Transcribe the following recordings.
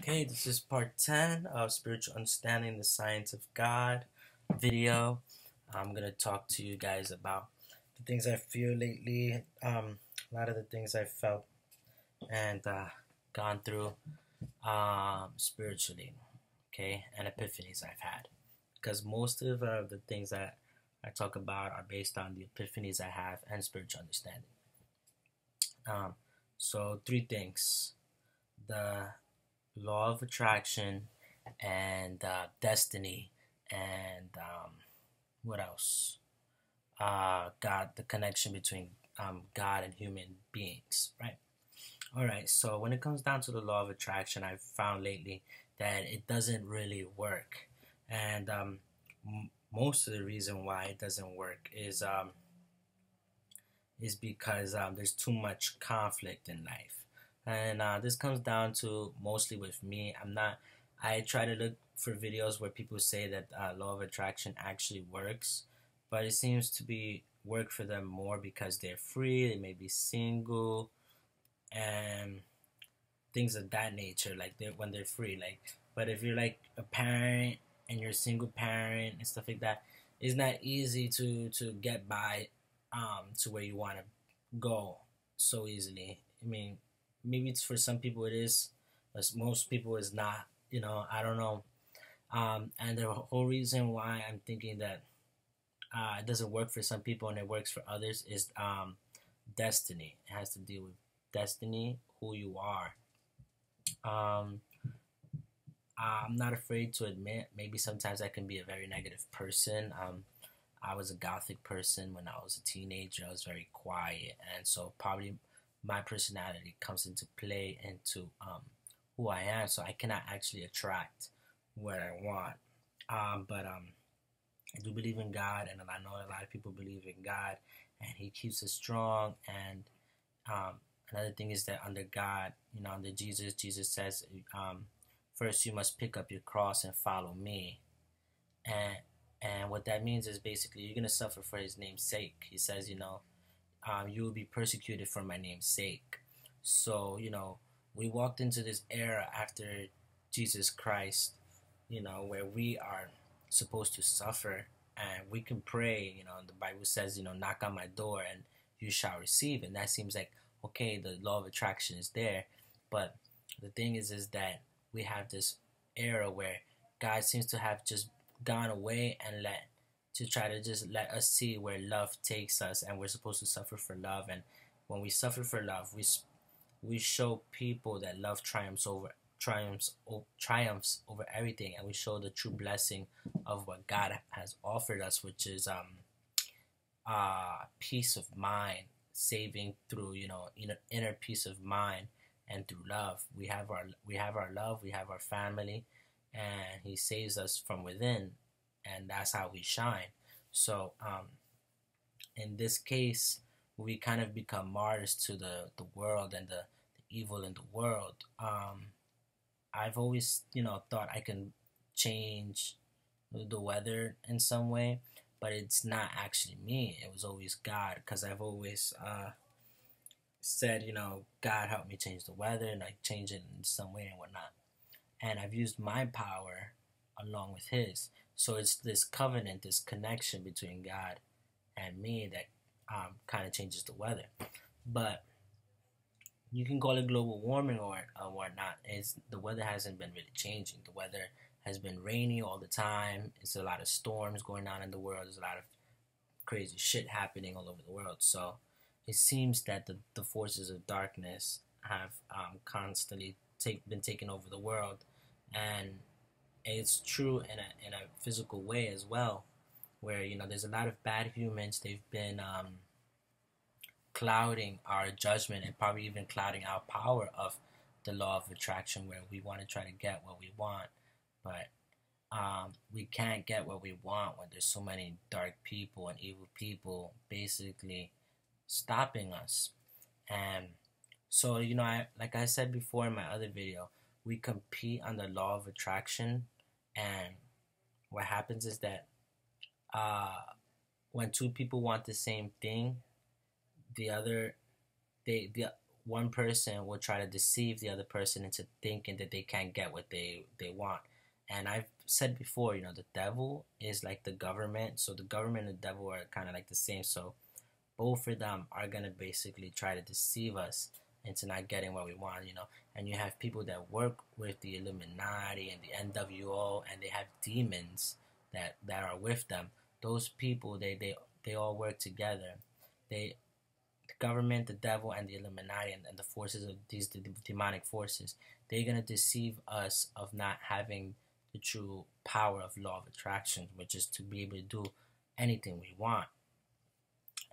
Okay, this is part 10 of Spiritual Understanding the Science of God video. I'm going to talk to you guys about the things I feel lately, a lot of the things I felt and gone through spiritually, okay, and epiphanies I've had. Because most of the things that I talk about are based on the epiphanies I have and spiritual understanding. So, three things: the law of attraction and destiny and what else? God, the connection between God and human beings, right? All right, so when it comes down to the law of attraction, I've found lately that it doesn't really work. And most of the reason why it doesn't work is because there's too much conflict in life. And this comes down to mostly with me. I try to look for videos where people say that law of attraction actually works, but it seems to be work for them more because they're free, they may be single, and things of that nature, like when they're free. Like, but if you're like a parent and you're a single parent and stuff like that, it's not easy to get by to where you want to go so easily. I mean, maybe it's for some people it is, but most people is not. I don't know. And the whole reason why I'm thinking that it doesn't work for some people and it works for others is destiny. It has to deal with destiny, who you are. Um, I'm not afraid to admit, maybe sometimes I can be a very negative person. I was a gothic person when I was a teenager. I was very quiet, and so probably my personality comes into play into who I am. So I cannot actually attract what I want. But I do believe in God, and I know a lot of people believe in God, and He keeps us strong. And um, another thing is that under God, under Jesus says, first you must pick up your cross and follow me. And what that means is basically you're gonna suffer for His name's sake. He says, you will be persecuted for my name's sake. So we walked into this era after Jesus Christ, where we are supposed to suffer, and we can pray. The Bible says, knock on my door and you shall receive. And that seems like, okay, the law of attraction is there. But the thing is that we have this era where God seems to have just gone away and try to just let us see where love takes us, and we're supposed to suffer for love. And when we suffer for love, we show people that love triumphs over everything, and we show the true blessing of what God has offered us, which is peace of mind, saving through inner peace of mind, and through love. We have our love, we have our family, and He saves us from within, and that's how we shine. So in this case, we kind of become martyrs to the world and the evil in the world. I've always thought I can change the weather in some way, but it's not actually me. It was always God, because I've always said, God help me change the weather, and I change it in some way and whatnot. And I've used my power along with His. So it's this covenant, this connection between God and me that kind of changes the weather. But you can call it global warming or whatnot. The weather hasn't been really changing. The weather has been rainy all the time. It's a lot of storms going on in the world. There's a lot of crazy shit happening all over the world. So it seems that the forces of darkness have constantly been taking over the world, and it's true in a physical way as well, where there's a lot of bad humans. They've been clouding our judgment and probably even clouding our power of the law of attraction, where we want to try to get what we want, but we can't get what we want when there's so many dark people and evil people basically stopping us. And so like I said before in my other video, we compete on the law of attraction, and what happens is that when two people want the same thing, the one person will try to deceive the other person into thinking that they can't get what they want. And I've said before, the devil is like the government. So the government and the devil are kind of like the same. So both of them are going to basically try to deceive us into not getting what we want. And you have people that work with the Illuminati and the NWO, and they have demons that are with them. Those people, they all work together. The government, the devil, and the Illuminati, and the forces of these demonic forces, they're going to deceive us of not having the true power of law of attraction, which is to be able to do anything we want.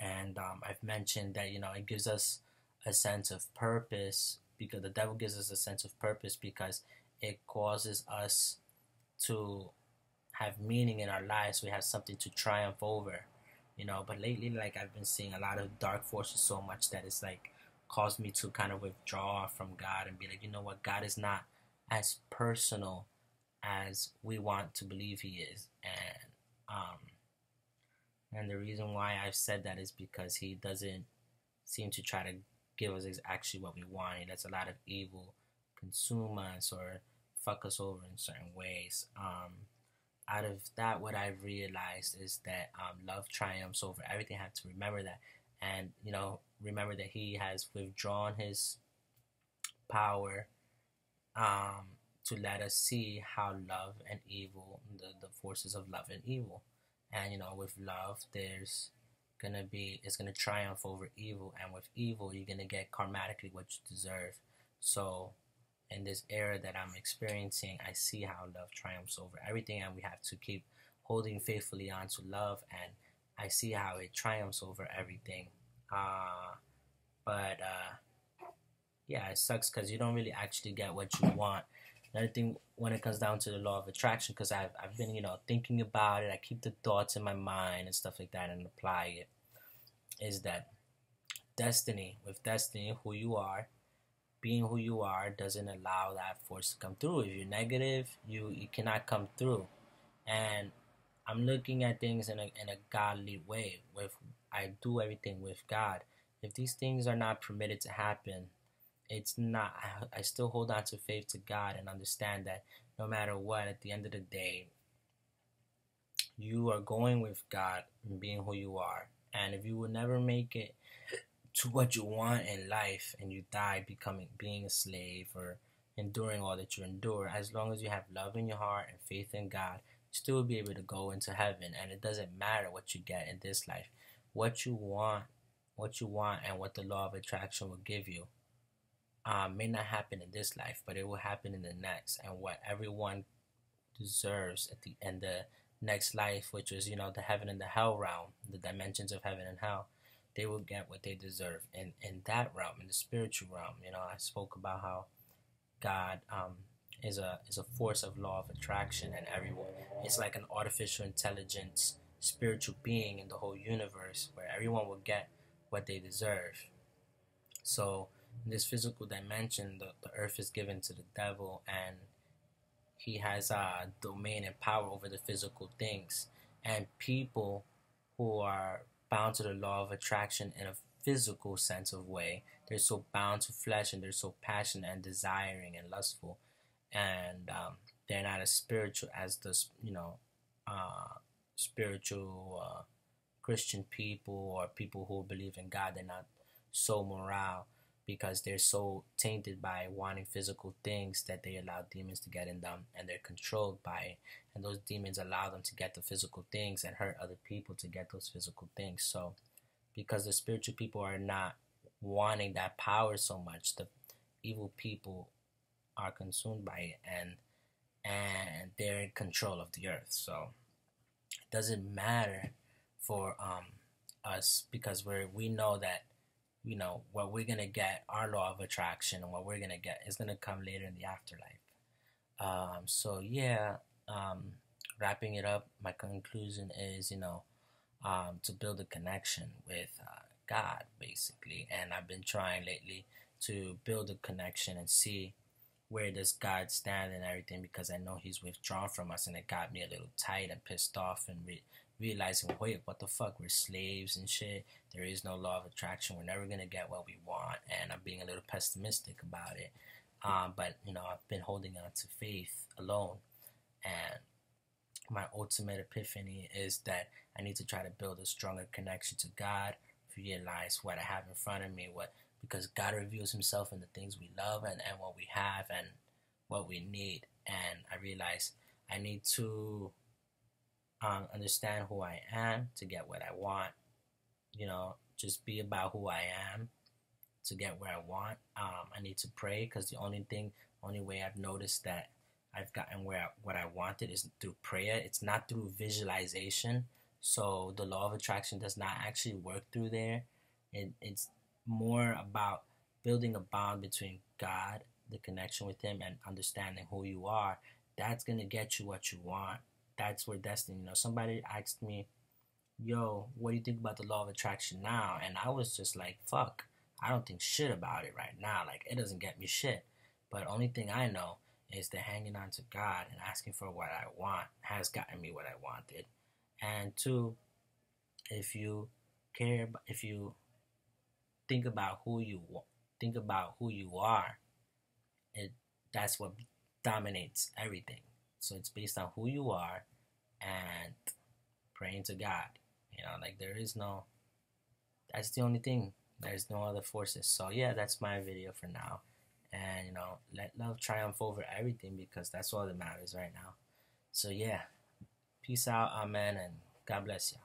And I've mentioned that it gives us a sense of purpose, because the devil gives us a sense of purpose because it causes us to have meaning in our lives. We have something to triumph over. But lately, like, I've been seeing a lot of dark forces so much that it's like caused me to kind of withdraw from God and be like, you know what, God is not as personal as we want to believe He is. And the reason why I've said that is because He doesn't seem to try to give us actually what we want. He lets a lot of evil consume us or fuck us over in certain ways. Out of that, what I've realized is that love triumphs over everything. I have to remember that. And, remember that He has withdrawn His power to let us see how love and evil, the forces of love and evil. And, with love, it's gonna triumph over evil. And with evil, you're gonna get karmatically what you deserve. So, in this era that I'm experiencing, I see how love triumphs over everything, and we have to keep holding faithfully on to love, and I see how it triumphs over everything. But yeah, it sucks because you don't really actually get what you want. Another thing, when it comes down to the law of attraction, because I've been thinking about it, I keep the thoughts in my mind and stuff like that and apply it, is that with destiny, who you are, being who you are, doesn't allow that force to come through. If you're negative, you cannot come through. And I'm looking at things in a godly way. I do everything with God. If these things are not permitted to happen, it's not. I still hold on to faith to God and understand that no matter what, at the end of the day, you are going with God and being who you are. And if you will never make it to what you want in life and you die being a slave or enduring all that you endure, as long as you have love in your heart and faith in God, you still will be able to go into heaven. And it doesn't matter what you get in this life. What you want and what the law of attraction will give you may not happen in this life, but it will happen in the next. And what everyone deserves at the next life, which is the heaven and the hell realm, the dimensions of heaven and hell, they will get what they deserve in that realm, in the spiritual realm. I spoke about how God is a force of law of attraction, and everyone, it's like an artificial intelligence spiritual being in the whole universe where everyone will get what they deserve. So in this physical dimension, the earth is given to the devil, and he has domain and power over the physical things. And people who are bound to the law of attraction in a physical sense of way, they're so bound to flesh, and they're so passionate and desiring and lustful, and they're not as spiritual as the spiritual Christian people or people who believe in God. They're not so moral because they're so tainted by wanting physical things that they allow demons to get in them, and they're controlled by it. And those demons allow them to get the physical things and hurt other people to get those physical things. So because the spiritual people are not wanting that power so much, the evil people are consumed by it, and they're in control of the earth. So it doesn't matter for us, because we know that what we're gonna get, our law of attraction, and what we're gonna get is gonna come later in the afterlife. So yeah, wrapping it up, my conclusion is to build a connection with God, basically. And I've been trying lately to build a connection and see where does God stand and everything, because I know He's withdrawn from us, and it got me a little tight and pissed off, and realizing, wait, what the fuck, we're slaves and shit. There is no law of attraction. We're never gonna get what we want, and I'm being a little pessimistic about it. But you know, I've been holding on to faith alone, and my ultimate epiphany is that I need to try to build a stronger connection to God, realize what I have in front of me, because God reveals Himself in the things we love, and what we have and what we need. And I realize I need to understand who I am to get what I want. You know, just be about who I am to get where I want. I need to pray, because the only way I've noticed that I've gotten what I wanted is through prayer. It's not through visualization. So the law of attraction does not actually work through there. It's more about building a bond between God, the connection with Him, and understanding who you are. That's gonna get you what you want. That's where destiny. You know, somebody asked me, "Yo, what do you think about the law of attraction now?" And I was just like, "Fuck, I don't think shit about it right now. Like, it doesn't get me shit." But only thing I know is that hanging on to God and asking for what I want has gotten me what I wanted. And two, if you if you think about who you are, it that's what dominates everything. So it's based on who you are and praying to God. You know, like that's the only thing. There's no other forces. So yeah, that's my video for now. And you know, let love triumph over everything, because that's all that matters right now. So yeah, peace out, amen, and God bless you.